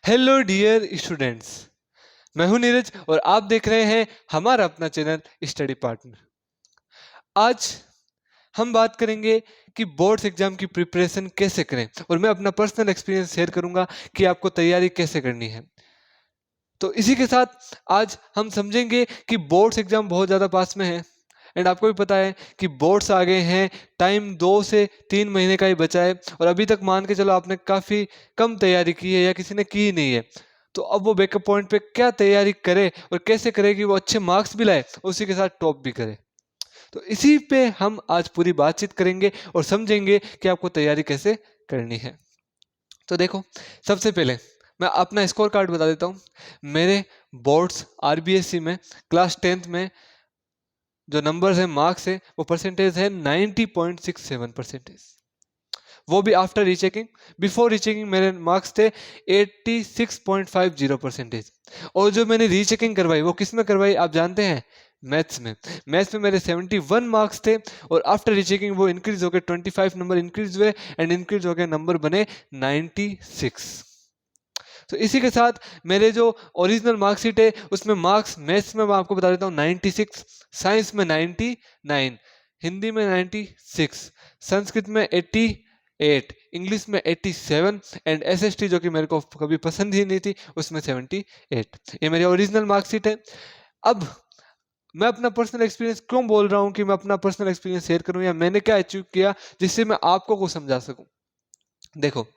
Hello dear students, मैं हूं नीरज और आप देख रहे हैं हमारा अपना चैनल स्टडी पार्टनर। आज हम बात करेंगे कि बोर्ड्स एग्जाम की प्रिपरेशन कैसे करें और मैं अपना पर्सनल एक्सपीरियंस शेयर करूंगा कि आपको तैयारी कैसे करनी है। तो इसी के साथ आज हम समझेंगे कि बोर्ड्स एग्जाम बहुत ज़्यादा पास में है एंड आपको भी पता है कि बोर्ड्स आ गए हैं, टाइम 2 से 3 महीने का ही बचा है और अभी तक मान के चलो आपने काफ़ी कम तैयारी की है या किसी ने की ही नहीं है। तो अब वो बैकअप पॉइंट पे क्या तैयारी करे और कैसे करे कि वो अच्छे मार्क्स भी लाए, उसी के साथ टॉप भी करे। तो इसी पे हम आज पूरी बातचीत करेंगे और समझेंगे कि आपको तैयारी कैसे करनी है। तो देखो, सबसे पहले मैं अपना स्कोर कार्ड बता देता हूँ। मेरे बोर्ड्स आरबीएससी में क्लास 10th में जो नंबर्स हैं, मार्क्स है, वो परसेंटेज है 90.67%। वो भी आफ्टर रीचेकिंग। बिफोर रीचेकिंग मेरे मार्क्स थे 86.50%। और जो मैंने रीचेकिंग करवाई वो किस में करवाई आप जानते हैं? मैथ्स में। मैथ्स में मेरे 71 मार्क्स थे और आफ्टर रीचेकिंग वो इंक्रीज हो गए, 25 नंबर इंक्रीज हुए एंड इंक्रीज हो गए नंबर बने 96। तो इसी के साथ मेरे जो ओरिजिनल मार्कशीट है उसमें मार्क्स मैथ्स में मैं आपको बता देता हूँ 96, साइंस में 99, हिंदी में 96, संस्कृत में 88, इंग्लिश में 87 एंड एसएसटी जो कि मेरे को कभी पसंद ही नहीं थी उसमें 78। ये मेरी ओरिजिनल मार्कशीट है। अब मैं अपना पर्सनल एक्सपीरियंस क्यों बोल रहा हूँ कि मैं अपना पर्सनल एक्सपीरियंस शेयर करूँ या मैंने क्या अचीव किया जिससे मैं आपको को समझा सकूं। देखो,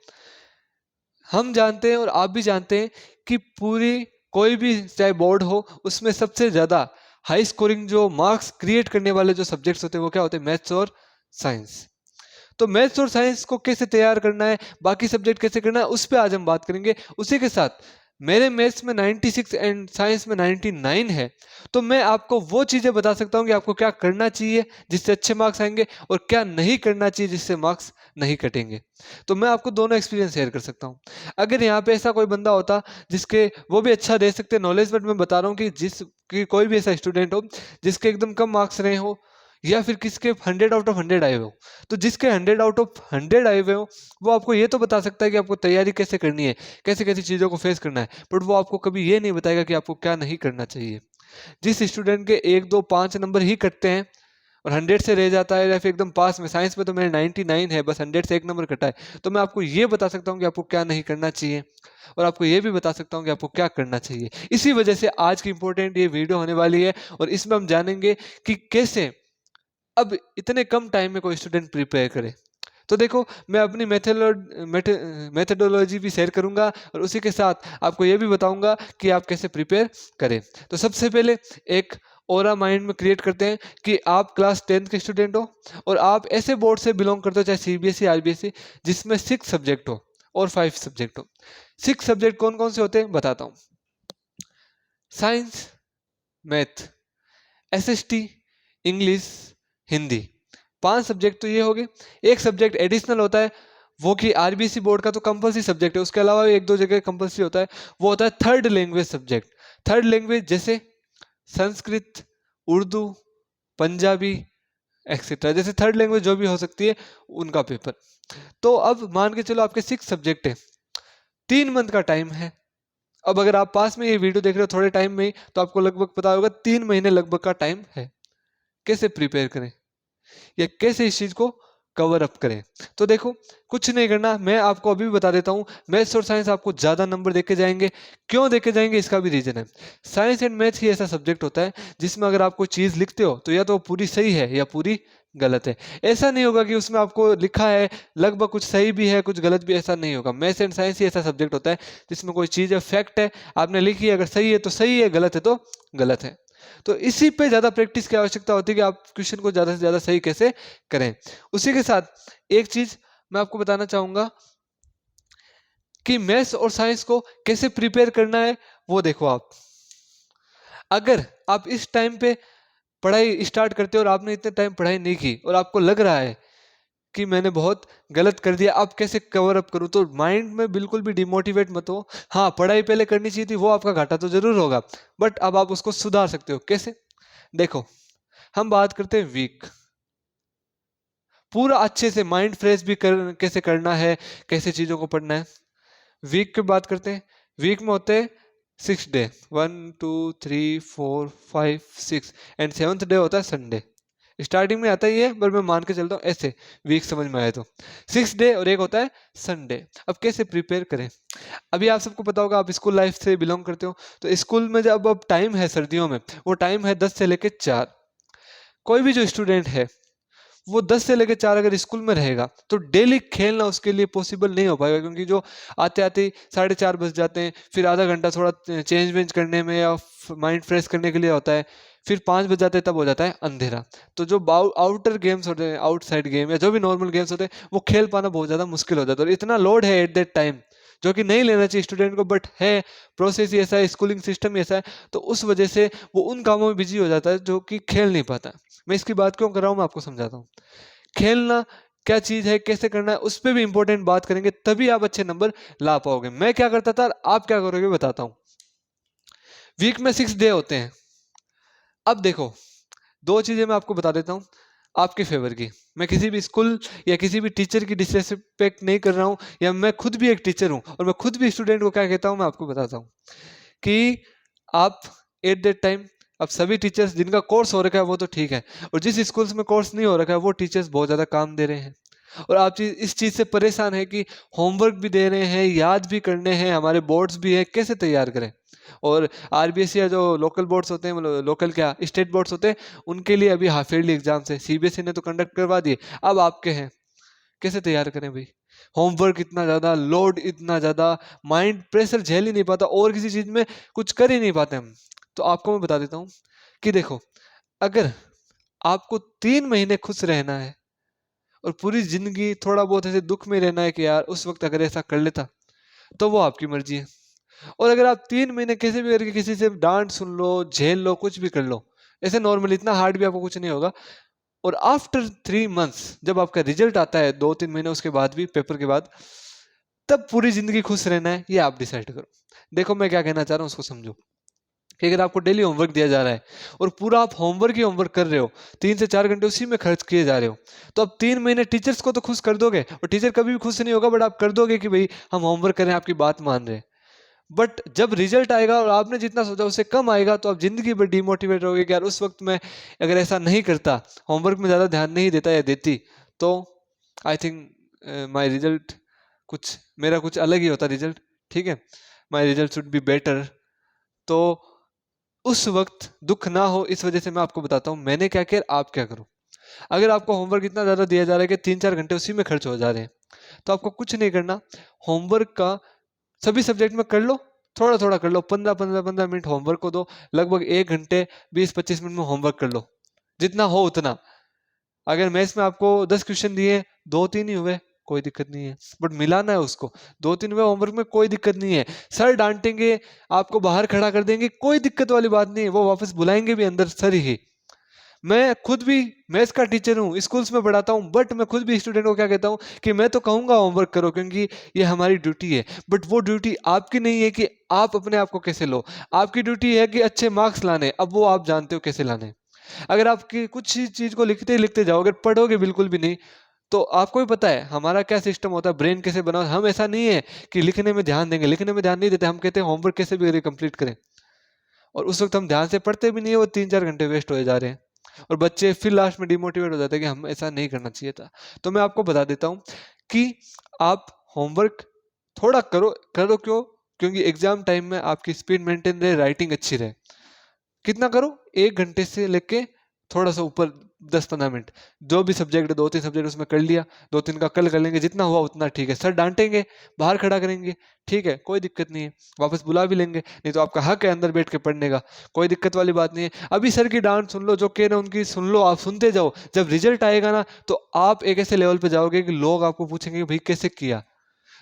हम जानते हैं और आप भी जानते हैं कि पूरी कोई भी चाहे बोर्ड हो उसमें सबसे ज़्यादा हाई स्कोरिंग जो मार्क्स क्रिएट करने वाले जो सब्जेक्ट्स होते हैं वो क्या होते हैं? मैथ्स और साइंस। तो मैथ्स और साइंस को कैसे तैयार करना है, बाकी सब्जेक्ट कैसे करना है, उस पर आज हम बात करेंगे। उसी के साथ मेरे मैथ्स में 96 एंड साइंस में 99 है, तो मैं आपको वो चीज़ें बता सकता हूँ कि आपको क्या करना चाहिए जिससे अच्छे मार्क्स आएंगे और क्या नहीं करना चाहिए जिससे मार्क्स नहीं कटेंगे। तो मैं आपको दोनों एक्सपीरियंस शेयर कर सकता हूँ। अगर यहाँ पे ऐसा कोई बंदा होता जिसके वो भी अच्छा दे सकते नॉलेज, बट मैं बता रहा हूँ कि कोई भी ऐसा स्टूडेंट हो जिसके एकदम कम मार्क्स रहे हो या फिर किसके 100 आउट ऑफ 100 आए हो, तो जिसके 100 आउट ऑफ 100 आए हुए हो वो आपको ये तो बता सकता है कि आपको तैयारी कैसे करनी है, कैसे कैसी चीज़ों को फेस करना है, बट वो आपको कभी ये नहीं बताएगा कि आपको क्या नहीं करना चाहिए। जिस स्टूडेंट के 1 2 5 नंबर ही कटते हैं और 100 से रह जाता है या फिर एकदम पास में, साइंस में तो मेरे 99 है, बस 100 से 1 नंबर कटा है, तो मैं आपको ये बता सकता हूँ कि आपको क्या नहीं करना चाहिए और आपको ये भी बता सकता हूँ कि आपको क्या करना चाहिए। इसी वजह से आज की इंपॉर्टेंट ये वीडियो होने वाली है और इसमें हम जानेंगे कि कैसे अब इतने कम टाइम में कोई स्टूडेंट प्रिपेयर करे। तो देखो, मैं अपनी मेथडोलॉजी भी शेयर करूंगा और उसी के साथ आपको ये भी बताऊंगा कि आप कैसे प्रिपेयर करें। तो सबसे पहले एक ओरा माइंड में क्रिएट करते हैं कि आप क्लास 10th के स्टूडेंट हो और आप ऐसे बोर्ड से बिलोंग करते हो, चाहे सीबीएसई आरबीएसई, जिसमें 6 सब्जेक्ट हो और 5 सब्जेक्ट हो। 6 सब्जेक्ट कौन कौन से होते हैं बताता हूँ। Science, math, SST, English, Hindi, 5 subject तो ये हो गए। एक सब्जेक्ट एडिशनल होता है, वो कि आरबीसी बोर्ड का तो कंपलसरी सब्जेक्ट है, उसके अलावा भी 1 2 जगह कंपलसरी होता है, वो होता है third language subject. Third language जैसे संस्कृत, उर्दू, पंजाबी एक्सेट्रा, जैसे थर्ड लैंग्वेज जो भी हो सकती है उनका पेपर। तो अब मान के चलो आपके 6 सब्जेक्ट है, 3 मंथ का टाइम है। अब अगर आप पास में ये वीडियो देख रहे हो थोड़े टाइम में ही, तो आपको लगभग पता होगा 3 महीने लगभग का टाइम है। कैसे प्रिपेयर करें या कैसे इस चीज को कवर अप करें? तो देखो, कुछ नहीं करना, मैं आपको अभी भी बता देता हूं। मैथ्स और साइंस आपको ज्यादा नंबर देके जाएंगे। क्यों देके जाएंगे इसका भी रीजन है। साइंस एंड मैथ्स ही ऐसा सब्जेक्ट होता है जिसमें अगर आप कोई चीज लिखते हो तो या तो वो पूरी सही है या पूरी गलत है। ऐसा नहीं होगा कि उसमें आपको लिखा है लगभग कुछ सही भी है कुछ गलत भी, ऐसा नहीं होगा। मैथ्स एंड साइंस ही ऐसा सब्जेक्ट होता है जिसमें कोई चीज है, फैक्ट है, आपने लिखी है, अगर सही है तो सही है, गलत है तो गलत है। तो इसी पे ज्यादा प्रैक्टिस की आवश्यकता होती है कि आप क्वेश्चन को ज्यादा से ज्यादा सही कैसे करें। उसी के साथ एक चीज मैं आपको बताना चाहूंगा कि मैथ्स और साइंस को कैसे प्रिपेयर करना है। वो देखो, आप अगर आप इस टाइम पे पढ़ाई स्टार्ट करते हो और आपने इतने टाइम पढ़ाई नहीं की और आपको लग रहा है कि मैंने बहुत गलत कर दिया, अब कैसे कवर अप करूं, तो माइंड में बिल्कुल भी डिमोटिवेट मत हो। हाँ, पढ़ाई पहले करनी चाहिए थी, वो आपका घाटा तो जरूर होगा, बट अब आप उसको सुधार सकते हो। कैसे? देखो, हम बात करते हैं वीक, पूरा अच्छे से माइंड फ्रेश भी कैसे करना है, कैसे चीजों को पढ़ना है। वीक की बात करते हैं, वीक में होते हैं 6 डे, 1 2 3 4 5 6, एंड 7th डे होता है संडे। स्टार्टिंग में आता ही है, पर मैं मान के चलता हूँ ऐसे, वीक समझ में आए तो 6 डे और एक होता है संडे। अब कैसे प्रिपेयर करें? अभी आप सबको पता होगा, आप स्कूल लाइफ से बिलोंग करते हो, तो स्कूल में जब अब टाइम है सर्दियों में, वो टाइम है 10 से लेके 4। कोई भी जो स्टूडेंट है वो 10 से लेकर 4 अगर स्कूल में रहेगा तो डेली खेलना उसके लिए पॉसिबल नहीं हो पाएगा, क्योंकि जो आते आते 4:30 बज जाते हैं, फिर आधा घंटा थोड़ा चेंज वेंज करने में या माइंड फ्रेश करने के लिए होता है, फिर 5 बज जाते हैं, तब हो जाता है अंधेरा। तो जो आउटर गेम्स होते हैं, आउटसाइड गेम या जो भी नॉर्मल गेम्स होते हैं, वो खेल पाना बहुत ज़्यादा मुश्किल हो जाता है, और इतना लोड है एट दैट टाइम जो कि नहीं लेना चाहिए स्टूडेंट को, बट है, प्रोसेस ही ऐसा है, स्कूलिंग सिस्टम ही ऐसा है, तो उस वजह से वो उन कामों में बिजी हो जाता है जो कि खेल नहीं पाता। मैं इसकी बात क्यों कर रहा हूँ, मैं आपको समझाता हूँ। खेलना क्या चीज है, कैसे करना है, उस पर भी इंपॉर्टेंट बात करेंगे, तभी आप अच्छे नंबर ला पाओगे। मैं क्या करता था और आप क्या करोगे बताता हूँ। वीक में 6 डे होते हैं। अब देखो, दो चीजें मैं आपको बता देता हूँ आपके फेवर की। मैं किसी भी स्कूल या किसी भी टीचर की डिसरेस्पेक्ट नहीं कर रहा हूँ, या मैं खुद भी एक टीचर हूँ और मैं खुद भी स्टूडेंट को क्या कहता हूँ मैं आपको बताता हूँ कि आप एट दैट टाइम, अब सभी टीचर्स जिनका कोर्स हो रखा है वो तो ठीक है, और जिस स्कूल्स में कोर्स नहीं हो रखा है वो टीचर्स बहुत ज़्यादा काम दे रहे हैं, और आप इस चीज़ से परेशान है कि होमवर्क भी दे रहे हैं, याद भी करने हैं, हमारे बोर्ड्स भी हैं, कैसे तैयार करें। और आरबीएसई या जो लोकल बोर्ड्स होते हैं, मतलब लोकल क्या, स्टेट बोर्ड्स होते हैं, उनके लिए अभी हाफ ईयरली एग्जाम्स है, सीबीएसई ने तो कंडक्ट करवा दिए, अब आपके हैं, कैसे तैयार करें भाई। होमवर्क इतना ज़्यादा, लोड इतना ज़्यादा, माइंड प्रेशर झेल ही नहीं पाता, और किसी चीज़ में कुछ कर ही नहीं पाते हम। तो आपको मैं बता देता हूँ कि देखो, अगर आपको 3 महीने खुश रहना है और पूरी जिंदगी थोड़ा बहुत ऐसे दुख में रहना है कि यार उस वक्त अगर ऐसा कर लेता, तो वो आपकी मर्जी है। और अगर आप 3 महीने कैसे भी करके किसी से डांट सुन लो, झेल लो, कुछ भी कर लो, ऐसे नॉर्मली इतना हार्ड भी आपको कुछ नहीं होगा, और आफ्टर 3 मंथ्स जब आपका रिजल्ट आता है, 2-3 महीने उसके बाद भी, पेपर के बाद, तब पूरी जिंदगी खुश रहना है, ये आप डिसाइड करो। देखो मैं क्या कहना चाह रहा हूँ उसको समझो, कि अगर आपको डेली होमवर्क दिया जा रहा है और पूरा आप होमवर्क ही होमवर्क कर रहे हो, 3 से 4 घंटे उसी में खर्च किए जा रहे हो, तो अब 3 महीने टीचर्स को तो खुश कर दोगे, और टीचर कभी भी खुश नहीं होगा, बट आप कर दोगे कि भाई हम होमवर्क करें, आपकी बात मान रहे हैं। बट जब रिजल्ट आएगा और आपने जितना सोचा उससे कम आएगा, तो आप जिंदगी भर डिमोटिवेट होगे कि यार उस वक्त मैं अगर ऐसा नहीं करता, होमवर्क में ज़्यादा ध्यान नहीं देता या देती, तो आई थिंक माई रिजल्ट कुछ, मेरा कुछ अलग ही होता रिजल्ट, ठीक है, माई रिजल्ट शुड बी बेटर। तो उस वक्त दुख ना हो, इस वजह से मैं आपको बताता हूँ मैंने क्या किया, आप क्या करो। अगर आपको होमवर्क इतना ज़्यादा दिया जा रहा है कि 3-4 घंटे उसी में खर्च हो जा रहे हैं, तो आपको कुछ नहीं करना, होमवर्क का सभी सब्जेक्ट में कर लो, थोड़ा थोड़ा कर लो, 15-15 मिनट होमवर्क को दो, लगभग 1 घंटे 20-25 मिनट में होमवर्क कर लो, जितना हो उतना। अगर मैथ्स में आपको 10 क्वेश्चन दिए, 2-3 ही हुए, कोई दिक्कत नहीं है, बट मिलाना है उसको, 2-3 हुए होमवर्क में, कोई दिक्कत नहीं है। सर डांटेंगे, आपको बाहर खड़ा कर देंगे, कोई दिक्कत वाली बात नहीं है, वो वापस बुलाएंगे भी अंदर सर ही। मैं खुद भी मैथ्स का टीचर हूँ, स्कूल्स में पढ़ाता हूँ, बट मैं खुद भी स्टूडेंट को क्या कहता हूँ कि मैं तो कहूँगा होमवर्क करो, क्योंकि ये हमारी ड्यूटी है, बट वो ड्यूटी आपकी नहीं है कि आप अपने आप को कैसे लो। आपकी ड्यूटी है कि अच्छे मार्क्स लाने, अब वो आप जानते हो कैसे लाने। अगर आपकी कुछ ही चीज को लिखते ही लिखते जाओगे, पढ़ोगे बिल्कुल भी नहीं, तो आपको भी पता है हमारा क्या सिस्टम होता है, ब्रेन कैसे बना, हम ऐसा नहीं है कि लिखने में ध्यान देंगे, लिखने में ध्यान नहीं देते, हम कहते हैं होमवर्क कैसे भी कंप्लीट करें, और उस वक्त हम ध्यान से पढ़ते भी नहीं है, वो 3-4 घंटे वेस्ट हो जा रहे हैं, और बच्चे फिर लास्ट में डिमोटिवेट हो जाते हैं कि हम ऐसा नहीं करना चाहिए था। तो मैं आपको बता देता हूँ कि आप होमवर्क थोड़ा करो, करो क्यों, क्योंकि एग्जाम टाइम में आपकी स्पीड मेंटेन रहे, राइटिंग अच्छी रहे। कितना करो, 1 घंटे से लेके थोड़ा सा ऊपर, 10-15 मिनट, जो भी सब्जेक्ट है, 2-3 सब्जेक्ट उसमें कर लिया, 2-3 का कल कर लेंगे, जितना हुआ उतना ठीक है। सर डांटेंगे, बाहर खड़ा करेंगे, ठीक है, कोई दिक्कत नहीं है, वापस बुला भी लेंगे, नहीं तो आपका हक है अंदर बैठ के पढ़ने का, कोई दिक्कत वाली बात नहीं है। अभी सर की डांट सुन लो, जो कह रहे हैं उनकी सुन लो, आप सुनते जाओ, जब रिजल्ट आएगा ना, तो आप एक ऐसे लेवल पे जाओगे कि लोग आपको पूछेंगे कि भाई कैसे किया।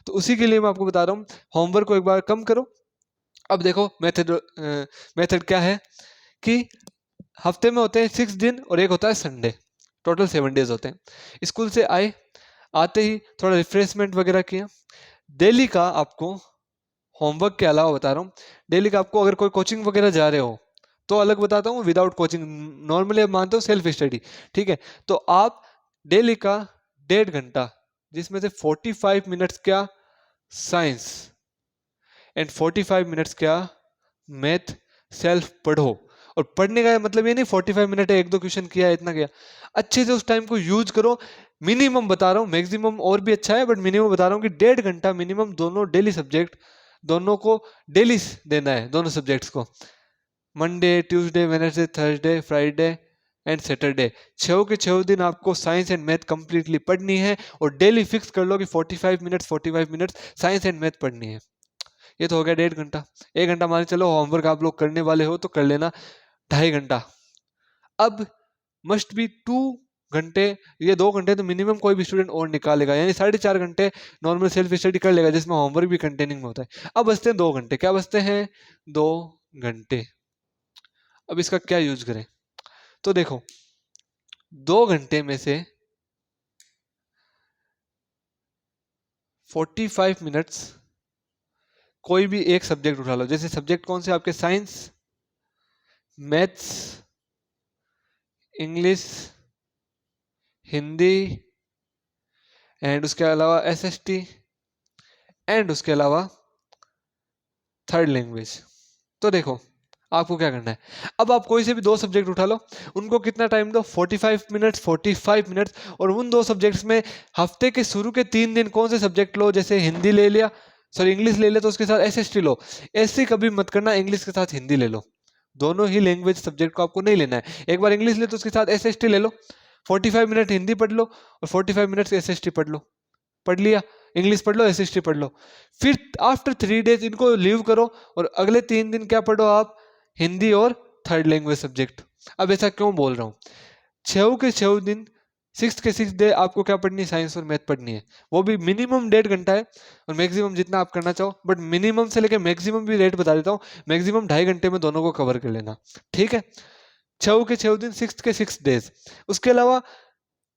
तो उसी के लिए मैं आपको बता रहा हूँ, होमवर्क को एक बार कम करो। अब देखो मेथड, मेथड क्या है कि हफ्ते में होते हैं 6 दिन और एक होता है संडे, टोटल 7 डेज होते हैं। स्कूल से आए, आते ही थोड़ा रिफ्रेशमेंट वगैरह किया। डेली का आपको, होमवर्क के अलावा बता रहा हूँ, डेली का आपको अगर कोई कोचिंग वगैरह जा रहे हो तो अलग बताता हूँ, विदाउट कोचिंग नॉर्मली आप मानते हो सेल्फ स्टडी, ठीक है, तो आप डेली का 1.5 घंटा, जिसमें से 45 मिनट्स क्या, साइंस, एंड 45 मिनट्स क्या, मैथ सेल्फ पढ़ो। और पढ़ने का मतलब ये नहीं 45 मिनट है, एक दो क्वेश्चन किया इतना किया, अच्छे से उस टाइम को यूज करो। मिनिमम बता रहा हूँ, मैक्सिमम और भी अच्छा है बट मिनिमम बता रहा हूँ कि 1.5 घंटा मिनिमम दोनों डेली सब्जेक्ट, दोनों को डेली देना है, दोनों सब्जेक्ट्स को, Monday Tuesday Wednesday Thursday Friday and Saturday, 6 के 6 दिन आपको साइंस एंड मैथ कंप्लीटली पढ़नी है। और डेली फिक्स कर लो कि 45 मिनट्स साइंस एंड मैथ पढ़नी है। ये तो हो गया 1.5 घंटा। 1 घंटा मान के चलो होमवर्क आप लोग करने वाले हो तो कर लेना, 2.5 घंटा। अब मस्ट बी 2 घंटे, ये 2 घंटे तो मिनिमम कोई भी स्टूडेंट और निकालेगा, यानी 4.5 घंटे नॉर्मल सेल्फ स्टडी कर लेगा जिसमें होमवर्क भी कंटेनिंग में होता है। अब बचते हैं 2 घंटे, क्या बचते हैं, 2 घंटे। अब इसका क्या यूज करें, तो देखो 2 घंटे में से 45 मिनट्स कोई भी एक सब्जेक्ट उठा लो, जैसे सब्जेक्ट कौन से आपके, science, maths, English, Hindi and उसके अलावा एसएसटी एंड उसके अलावा थर्ड लैंग्वेज। तो देखो आपको क्या करना है, अब आप कोई से भी 2 सब्जेक्ट उठा लो, उनको कितना टाइम दो, 45 मिनट्स। और उन 2 सब्जेक्ट्स में हफ्ते के शुरू के 3 दिन कौन से सब्जेक्ट लो, जैसे हिंदी ले लिया, सॉरी इंग्लिश ले लिया तो उसके साथ एसएसटी लो। ऐसे कभी मत करना इंग्लिश के साथ हिंदी ले लो, दोनों ही लैंग्वेज सब्जेक्ट को आपको नहीं लेना है। एक बार इंग्लिश ले तो उसके साथ एसएसटी ले लो, 45 मिनट हिंदी पढ़ लो और 45 मिनट एसएसटी पढ़ लो, पढ़ लिया, इंग्लिश पढ़ लो एसएसटी पढ़ लो। फिर आफ्टर 3 डेज इनको लीव करो और अगले 3 दिन क्या पढ़ो आप, हिंदी और थर्ड लैंग्वेज सब्जेक्ट। अब ऐसा क्यों बोल रहा हूँ, 6 के 6 दिन 6 डे आपको क्या पढ़नी है, साइंस और मैथ पढ़नी है, वो भी मिनिमम 1.5 घंटा है और मैक्सिमम जितना आप करना चाहो, बट मिनिमम से लेके मैक्सिमम भी रेट बता देता हूँ, मैक्सिमम 2.5 घंटे में दोनों को कवर कर लेना, ठीक है। 6 के 6 दिन 6 के 6 डेज। उसके अलावा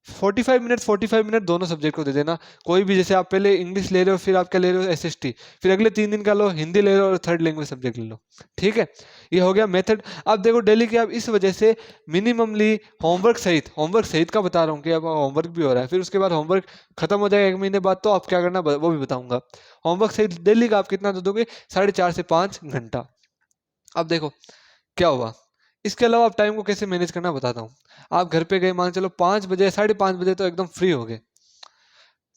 45 मिनट दोनों सब्जेक्ट को दे देना, कोई भी, जैसे आप पहले इंग्लिश ले रहे हो फिर आप क्या ले रहे हो एसएसटी, फिर अगले 3 दिन का लो हिंदी ले रहे हो और थर्ड लैंग्वेज सब्जेक्ट ले लो, ठीक है। ये हो गया मेथड। अब देखो डेली के आप इस वजह से मिनिममली होमवर्क सहित का बता रहा हूँ कि अब होमवर्क भी हो रहा है, फिर उसके बाद होमवर्क खत्म हो जाएगा 1 महीने बाद, तो आप क्या करना वो भी बताऊंगा। होमवर्क सहित डेली का आप कितना दे दोगे, 4.5 से 5 घंटा। अब देखो क्या हुआ, इसके अलावा आप टाइम को कैसे मैनेज करना बताता हूँ। आप घर पे गए, मान चलो 5 बजे, 5:30 बजे तो एकदम फ्री हो गए,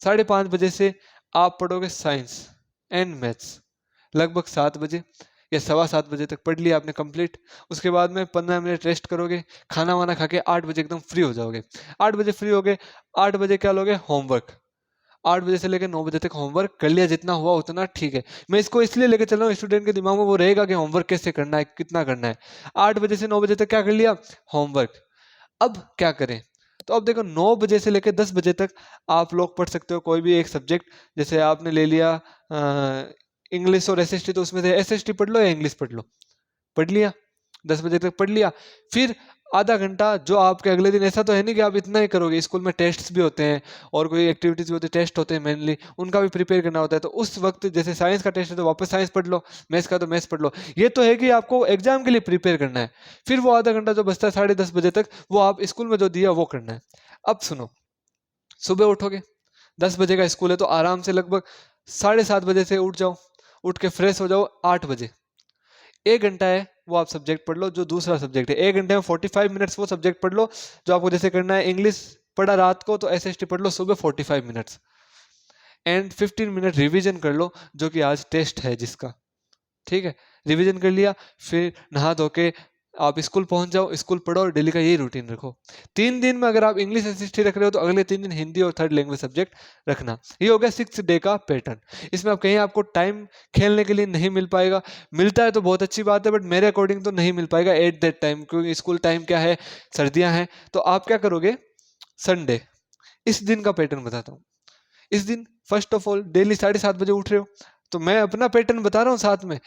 5:30 बजे से आप पढ़ोगे साइंस एंड मैथ्स, लगभग 7 बजे या 7:15 बजे तक पढ़ लिया आपने कंप्लीट। उसके बाद में 15 मिनट रेस्ट करोगे, खाना वाना खा के 8 बजे एकदम फ्री हो जाओगे। 8 बजे फ्री हो गए, 8 बजे क्या लोगे, होमवर्क। 8 बजे से लेकर 9 बजे तक होमवर्क कर लिया, जितना हुआ उतना ठीक है। मैं इसको इसलिए लेकर चल रहा हूँ, स्टूडेंट के दिमाग में वो रहेगा कि होमवर्क कैसे करना है, कितना करना है। 8 बजे से 9 बजे तक क्या कर लिया, होमवर्क। अब क्या करें, तो अब देखो 9 बजे से लेकर 10 बजे तक आप लोग पढ़ सकते हो कोई भी एक सब्जेक्ट, जैसे आपने ले लिया इंग्लिश और एसएसटी, तो उसमें से एसएसटी पढ़ लो या इंग्लिश पढ़ लो, पढ़ लिया, 10 बजे तक पढ़ लिया। फिर आधा घंटा जो आपके अगले दिन, ऐसा तो है नहीं कि आप इतना ही करोगे, स्कूल में टेस्ट्स भी होते हैं और कोई एक्टिविटीज भी होती है, टेस्ट होते हैं मेनली, उनका भी प्रिपेयर करना होता है। तो उस वक्त जैसे साइंस का टेस्ट है तो वापस साइंस पढ़ लो, मैथ्स का तो मैथ्स पढ़ लो। ये तो है कि आपको एग्जाम के लिए प्रिपेयर करना है। फिर वो आधा घंटा जो बचता है 10:30 बजे तक, वो आप स्कूल में जो दिया वो करना है। अब सुनो, सुबह उठोगे, 10 बजे का स्कूल है तो आराम से लगभग 7:30 बजे से उठ जाओ, उठ के फ्रेश हो जाओ 8 बजे। 1 घंटा है वो आप सब्जेक्ट पढ़ लो जो दूसरा सब्जेक्ट है, 1 घंटे में 45 मिनट्स वो सब्जेक्ट पढ़ लो जो आपको जैसे करना है। इंग्लिश पढ़ा रात को तो एसएसटी पढ़ लो सुबह 45 मिनट्स, एंड 15 मिनट रिवीजन कर लो जो कि आज टेस्ट है जिसका, ठीक है। रिवीजन कर लिया, फिर नहा धो के आप स्कूल पहुंच जाओ, स्कूल पढ़ो और डेली का यही रूटीन रखो। 3 दिन में अगर आप इंग्लिश एसएसटी रख रहे हो तो अगले 3 दिन हिंदी और थर्ड लैंग्वेज सब्जेक्ट रखना। ये हो गया 6 डे का पैटर्न। इसमें आप कहीं आपको टाइम खेलने के लिए नहीं मिल पाएगा, मिलता है तो बहुत अच्छी बात है, बट मेरे अकॉर्डिंग तो नहीं मिल पाएगा एट दैट टाइम, क्योंकि स्कूल टाइम क्या है, सर्दियां हैं। तो आप क्या करोगे, संडे, इस दिन का पैटर्न बताता हूँ। इस दिन फर्स्ट ऑफ ऑल डेली 7:30 बजे उठ रहे हो, तो मैं अपना पैटर्न बता रहा हूँ साथ में,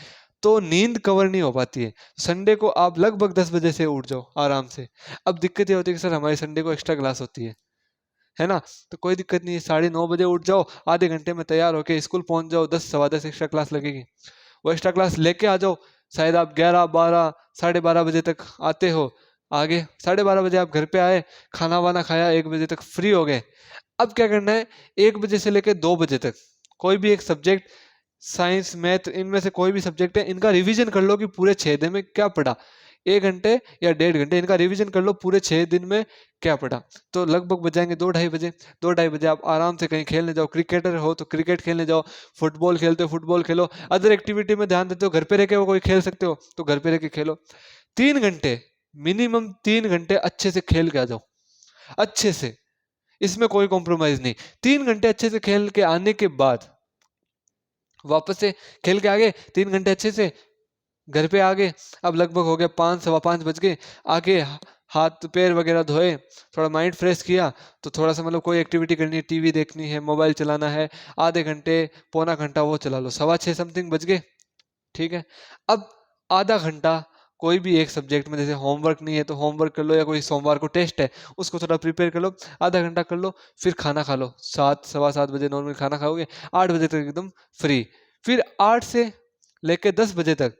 तो नींद कवर नहीं हो पाती है। संडे को आप लगभग 10 बजे से उठ जाओ आराम से। अब दिक्कत ये होती है कि सर हमारे संडे को एक्स्ट्रा क्लास होती है ना, तो कोई दिक्कत नहीं है, 9:30 बजे उठ जाओ, आधे घंटे में तैयार होके स्कूल पहुंच जाओ, 10 सवा 10 एक्स्ट्रा क्लास लगेगी, वो एक्स्ट्रा क्लास लेके आ जाओ। शायद आप 11 12 12:30 बजे तक आते हो, आगे 12:30 बजे आप घर पे आए, खाना वाना खाया, 1 बजे तक फ्री हो गए। अब क्या करना है, 1 बजे से लेकर 2 बजे तक कोई भी एक सब्जेक्ट साइंस, मैथ, इनमें से कोई भी सब्जेक्ट है, इनका रिवीजन कर लो कि पूरे 6 दिन में क्या पढ़ा। 1 घंटे या 1.5 घंटे इनका रिवीजन कर लो, पूरे 6 दिन में क्या पढ़ा। तो लगभग बच जाएंगे 2-2:30 बजे। 2-2:30 बजे आप आराम से कहीं खेलने जाओ, क्रिकेटर हो तो क्रिकेट खेलने जाओ, फुटबॉल खेलते हो फुटबॉल खेलो, अदर एक्टिविटी में ध्यान देते हो, घर पे रह के वो कोई खेल सकते हो तो घर पे रह के खेलो। 3 घंटे, मिनिमम 3 घंटे अच्छे से खेल के आ जाओ, अच्छे से, इसमें कोई कॉम्प्रोमाइज नहीं। 3 घंटे अच्छे से खेल के आने के बाद वापस से खेल के आ गए, 3 घंटे अच्छे से घर पे आ गए। अब लगभग हो गया 5, 5:15 बज गए। आके हाथ पैर वगैरह धोए, थोड़ा माइंड फ्रेश किया, तो थोड़ा सा मतलब कोई एक्टिविटी करनी है, टीवी देखनी है, मोबाइल चलाना है, आधे घंटे पौना घंटा वो चला लो, 6:15 समथिंग बज गए। ठीक है। अब आधा घंटा कोई भी एक सब्जेक्ट में, जैसे होमवर्क नहीं है तो होमवर्क कर लो, या कोई सोमवार को टेस्ट है उसको थोड़ा प्रिपेयर कर लो, आधा घंटा कर लो। फिर खाना खा लो, 7, 7:15 बजे नॉर्मल खाना खाओगे, 8 बजे तक एकदम फ्री। फिर 8 से लेके 10 बजे तक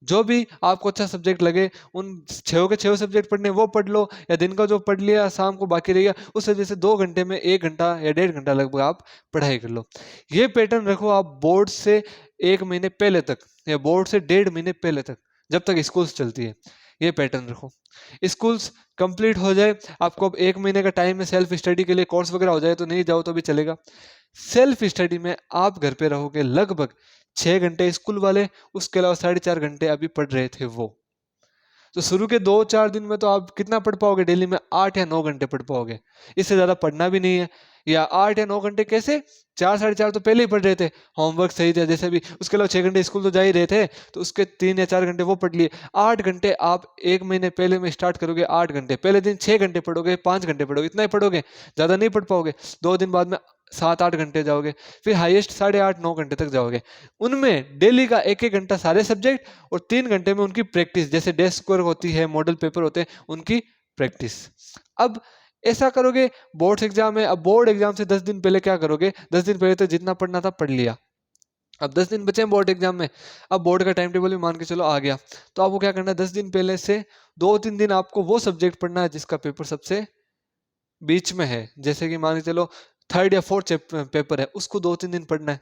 जो भी आपको अच्छा सब्जेक्ट लगे, उन 6 के 6 सब्जेक्ट पढ़ने वो पढ़ लो, या दिन का जो पढ़ लिया शाम को बाकी रह गया, उस वजह से 2 घंटे में 1 घंटा या 1.5 घंटा लगभग आप पढ़ाई कर लो। ये पैटर्न रखो आप बोर्ड से 1 महीने पहले तक, या बोर्ड से 1.5 महीने पहले तक, जब तक स्कूल्स चलती है। ये पैटर्न रखो, स्कूल्स कंप्लीट हो जाए, आपको अब 1 महीने का टाइम है सेल्फ स्टडी के लिए, कोर्स वगैरह हो जाए तो नहीं जाओ तो भी चलेगा। सेल्फ स्टडी में आप घर पे रहोगे लगभग 6 घंटे स्कूल वाले, उसके अलावा 4.5 घंटे अभी पढ़ रहे थे वो। तो शुरू के 2-4 दिन में तो आप कितना पढ़ पाओगे, डेली में 8 या 9 घंटे पढ़ पाओगे, इससे ज्यादा पढ़ना भी नहीं है। या 8 या 9 घंटे कैसे, 4, 4:30 तो पहले ही पढ़ रहे थे, होमवर्क सही था जैसे भी, उसके अलावा 6 घंटे स्कूल तो जा ही रहे थे, तो उसके 3 या 4 घंटे वो पढ़ लिए। 8 घंटे आप 1 महीने पहले में स्टार्ट करोगे, 8 घंटे पहले दिन 6 घंटे पढ़ोगे, 5 घंटे पढ़ोगे, इतना ही पढ़ोगे, ज्यादा नहीं पढ़ पाओगे। 2 दिन बाद में 7-8 घंटे जाओगे, फिर हाईएस्ट 8.5-9 घंटे तक जाओगे। उनमें डेली का 1-1 घंटा सारे सब्जेक्ट, और 3 घंटे में उनकी प्रैक्टिस, जैसे डेस्क वर्क होती है, मॉडल पेपर होते हैं, उनकी प्रैक्टिस। अब ऐसा करोगे, बोर्ड एग्जाम है, अब बोर्ड एग्जाम से 10 दिन पहले क्या करोगे, 10 दिन पहले तो जितना पढ़ना था पढ़ लिया, अब 10 दिन बचे हैं बोर्ड एग्जाम में। अब बोर्ड का टाइम टेबल भी मान के चलो आ गया, तो आपको क्या करना है, 10 दिन पहले से 2-3 दिन आपको वो सब्जेक्ट पढ़ना है जिसका पेपर सबसे बीच में है, जैसे कि मान के चलो थर्ड या फोर्थ पेपर है, उसको 2-3 दिन पढ़ना है,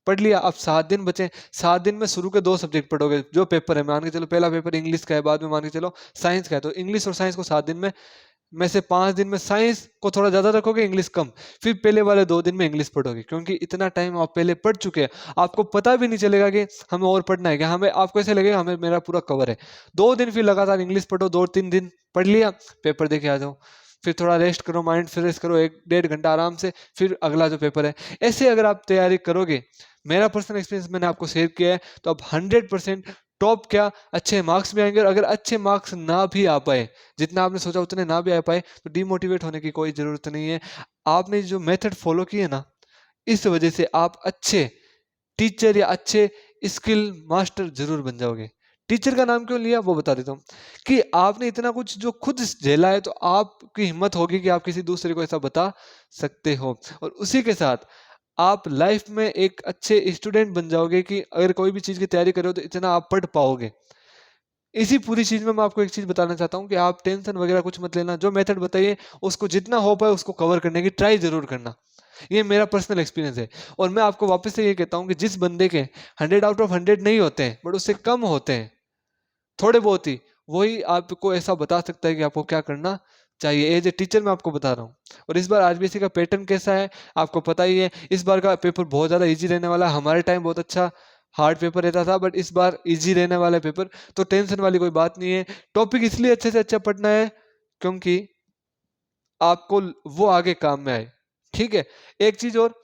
पढ़ लिया। अब 7 दिन बचे, 7 दिन में शुरू के 2 सब्जेक्ट पढ़ोगे, जो पेपर है मान के चलो पहला पेपर इंग्लिश का है, बाद में मान के चलो साइंस का है, तो इंग्लिश और साइंस को 7 दिन में से 5 दिन में साइंस को थोड़ा ज्यादा रखोगे, इंग्लिश कम। फिर पहले वाले 2 दिन में इंग्लिश पढ़ोगे, क्योंकि इतना टाइम आप पहले पढ़ चुके हैं, आपको पता भी नहीं चलेगा कि हमें और पढ़ना है क्या, हमें, आपको ऐसे लगेगा हमें मेरा पूरा कवर है। 2 दिन फिर लगातार इंग्लिश पढ़ो, 2-3 दिन पढ़ लिया, पेपर देके आ जाओ। फिर थोड़ा रेस्ट करो, माइंड फ्रेश करो, 1-1.5 घंटा आराम से, फिर अगला जो पेपर है। ऐसे अगर आप तैयारी करोगे, मेरा पर्सनल एक्सपीरियंस मैंने आपको शेयर किया है, तो आप 100% टॉप क्या अच्छे मार्क्स भी आएंगे। और अगर अच्छे मार्क्स ना भी आ पाए, जितना आपने सोचा उतने ना भी आ पाए, तो डिमोटिवेट होने की कोई जरूरत नहीं है। आपने जो मेथड फॉलो किए ना, इस वजह से आप अच्छे टीचर या अच्छे स्किल मास्टर जरूर बन जाओगे। टीचर का नाम क्यों लिया वो बता देता हूँ, कि आपने इतना कुछ जो खुद झेला है, तो आपकी हिम्मत होगी कि आप किसी दूसरे को ऐसा बता सकते हो। और उसी के साथ आप लाइफ में एक अच्छे स्टूडेंट बन जाओगे, कि अगर कोई भी चीज की तैयारी करो तो इतना आप पढ़ पाओगे। इसी पूरी चीज में मैं आपको एक चीज बताना चाहता हूँ, कि आप टेंशन वगैरह कुछ मत लेना, जो मेथड बताइए उसको जितना हो पाए उसको कवर करने की ट्राई जरूर करना। ये मेरा पर्सनल एक्सपीरियंस है। और मैं आपको वापस से ये कहता हूँ कि जिस बंदे के 100 आउट ऑफ 100 नहीं होते हैं, बट उससे कम होते हैं थोड़े बहुत ही, वही आपको ऐसा बता सकता है कि आपको क्या करना चाहिए। एज ए टीचर मैं आपको बता रहा हूँ। और इस बार आरबीएससी का पैटर्न कैसा है आपको पता ही है, इस बार का पेपर बहुत ज्यादा इजी रहने वाला है। हमारे टाइम बहुत अच्छा हार्ड पेपर रहता था, बट इस बार इजी रहने वाला है पेपर, तो टेंशन वाली कोई बात नहीं है। टॉपिक इसलिए अच्छे से अच्छा पढ़ना है क्योंकि आपको वो आगे काम में आए। ठीक है। एक चीज और,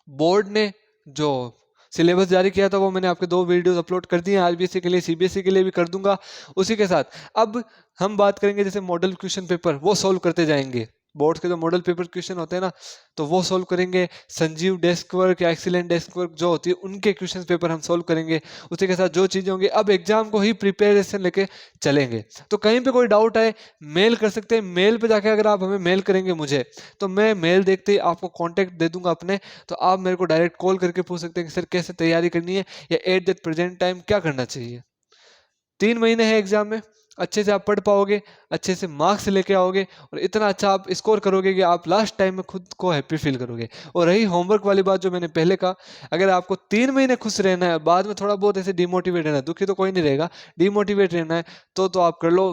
बोर्ड ने जो सिलेबस जारी किया था वो मैंने आपके 2 वीडियोस अपलोड कर दिए हैं, आरबीएससी के लिए, सीबीएसई के लिए भी कर दूंगा। उसी के साथ अब हम बात करेंगे जैसे मॉडल क्वेश्चन पेपर, वो सॉल्व करते जाएंगे। बोर्ड के जो मॉडल पेपर क्वेश्चन होते हैं ना, तो वो सॉल्व करेंगे। संजीव डेस्क वर्क या एक्सीलेंट डेस्क वर्क जो होती है, उनके क्वेश्चन पेपर हम सॉल्व करेंगे। उसी के साथ जो चीजें होंगी, अब एग्जाम को ही प्रिपरेशन लेके चलेंगे। तो कहीं पे कोई डाउट आए मेल कर सकते हैं, मेल पे जाके अगर आप हमें मेल करेंगे मुझे, तो मैं मेल देखते ही आपको कॉन्टेक्ट दे दूंगा अपने, तो आप मेरे को डायरेक्ट कॉल करके पूछ सकते हैं कि सर कैसे तैयारी करनी है, या एट दैट प्रेजेंट टाइम क्या करना चाहिए। 3 महीने हैं एग्जाम में, अच्छे से आप पढ़ पाओगे, अच्छे से मार्क्स लेके आओगे और इतना अच्छा आप स्कोर करोगे कि आप लास्ट टाइम में खुद को हैप्पी फील करोगे। और रही होमवर्क वाली बात जो मैंने पहले कहा, अगर आपको 3 महीने खुश रहना है, बाद में थोड़ा बहुत ऐसे डिमोटिवेट रहना है, दुखी तो कोई नहीं रहेगा, डिमोटिवेट रहना है, तो आप कर लो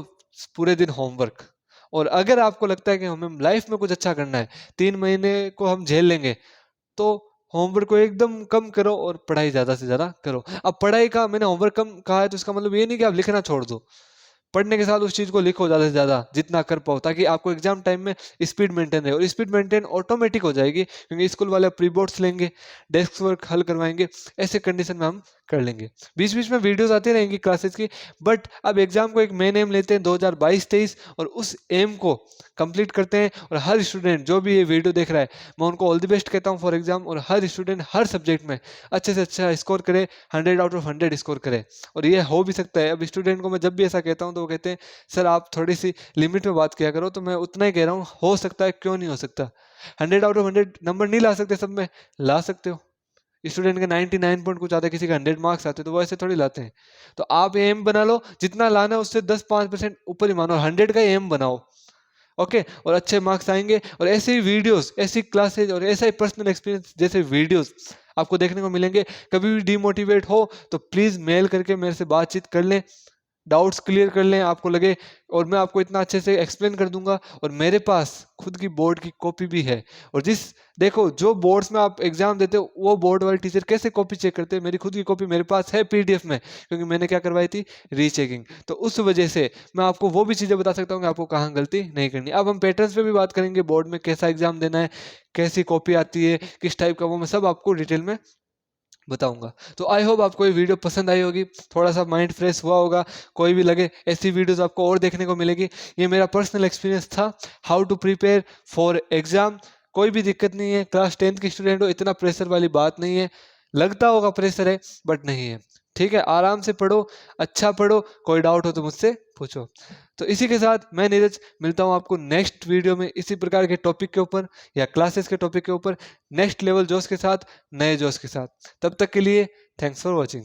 पूरे दिन होमवर्क। और अगर आपको लगता है कि हमें लाइफ में कुछ अच्छा करना है, 3 महीने को हम झेल लेंगे, तो होमवर्क को एकदम कम करो और पढ़ाई ज्यादा से ज्यादा करो। अब पढ़ाई का मैंने होमवर्क कम कहा है तो इसका मतलब ये नहीं कि आप लिखना छोड़ दो, पढ़ने के साथ उस चीज को लिखो ज्यादा से ज्यादा जितना कर पाओ, ताकि आपको एग्जाम टाइम में स्पीड मेंटेन रहे। और स्पीड मेंटेन ऑटोमेटिक हो जाएगी क्योंकि स्कूल वाले प्री बोर्ड्स लेंगे, डेस्क वर्क हल करवाएंगे, ऐसे कंडीशन में हम कर लेंगे। बीच बीच में वीडियोस आती रहेंगी क्लासेस की, बट अब एग्जाम को एक मेन एम लेते हैं 2022-23 और उस एम को कंप्लीट करते हैं। और हर स्टूडेंट जो भी ये वीडियो देख रहा है, मैं उनको ऑल द बेस्ट कहता हूँ फॉर एग्जाम। और हर स्टूडेंट हर सब्जेक्ट में अच्छे से अच्छा स्कोर करे, 100 आउट ऑफ 100 स्कोर करे। और ये हो भी सकता है। अब स्टूडेंट को मैं जब भी ऐसा कहता हूँ तो वो कहते हैं सर आप थोड़ी सी लिमिट में बात किया करो, तो मैं उतना ही कह रहा हूँ, हो सकता है, क्यों नहीं हो सकता। 100 आउट ऑफ 100 नंबर नहीं ला सकते सब में, ला सकते हो। स्टूडेंट के 99 पॉइंट कुछ आते हैं, किसी का 100 मार्क्स आते हैं, तो वो ऐसे थोड़ी लाते हैं। तो आप एम बना लो, जितना लाना है उससे 10-5% ऊपर ही मानो, 100 का एम बनाओ। ओके, और अच्छे मार्क्स आएंगे। और ऐसे ही वीडियोस, ऐसी क्लासेज और ऐसा ही पर्सनल एक्सपीरियंस जैसे वीडियोस आपको देखने को मिलेंगे। कभी भी डिमोटिवेट हो तो प्लीज मेल करके मेरे से बातचीत कर लें, डाउट्स क्लियर कर लें आपको लगे, और मैं आपको इतना अच्छे से एक्सप्लेन कर दूंगा। और मेरे पास खुद की बोर्ड की कॉपी भी है। और देखो जो बोर्ड्स में आप एग्जाम देते हो वो बोर्ड वाले टीचर कैसे कॉपी चेक करते हैं, मेरी खुद की कॉपी मेरे पास है पीडीएफ में, क्योंकि मैंने क्या करवाई थी, रीचेकिंग। तो उस वजह से मैं आपको वो भी चीजें बता सकता हूँ कि आपको कहाँ गलती नहीं करनी। अब हम पैटर्न्स पे भी बात करेंगे, बोर्ड में कैसा एग्जाम देना है, कैसी कॉपी आती है, किस टाइप का, वो मैं सब आपको डिटेल में बताऊंगा। तो आई होप आपको ये वीडियो पसंद आई होगी, थोड़ा सा माइंड फ्रेश हुआ होगा। कोई भी लगे ऐसी वीडियोस आपको और देखने को मिलेगी। ये मेरा पर्सनल एक्सपीरियंस था, how to prepare for exam. कोई भी दिक्कत नहीं है, क्लास 10th की स्टूडेंट हो, इतना प्रेशर वाली बात नहीं है। लगता होगा प्रेशर है, बट नहीं है। ठीक है, आराम से पढ़ो, अच्छा पढ़ो। कोई डाउट हो तो मुझसे पूछो। तो इसी के साथ मैं नीरज मिलता हूँ आपको नेक्स्ट वीडियो में इसी प्रकार के टॉपिक के ऊपर या क्लासेस के टॉपिक के ऊपर, नेक्स्ट लेवल जोश के साथ, नए जोश के साथ। तब तक के लिए थैंक्स फॉर वॉचिंग।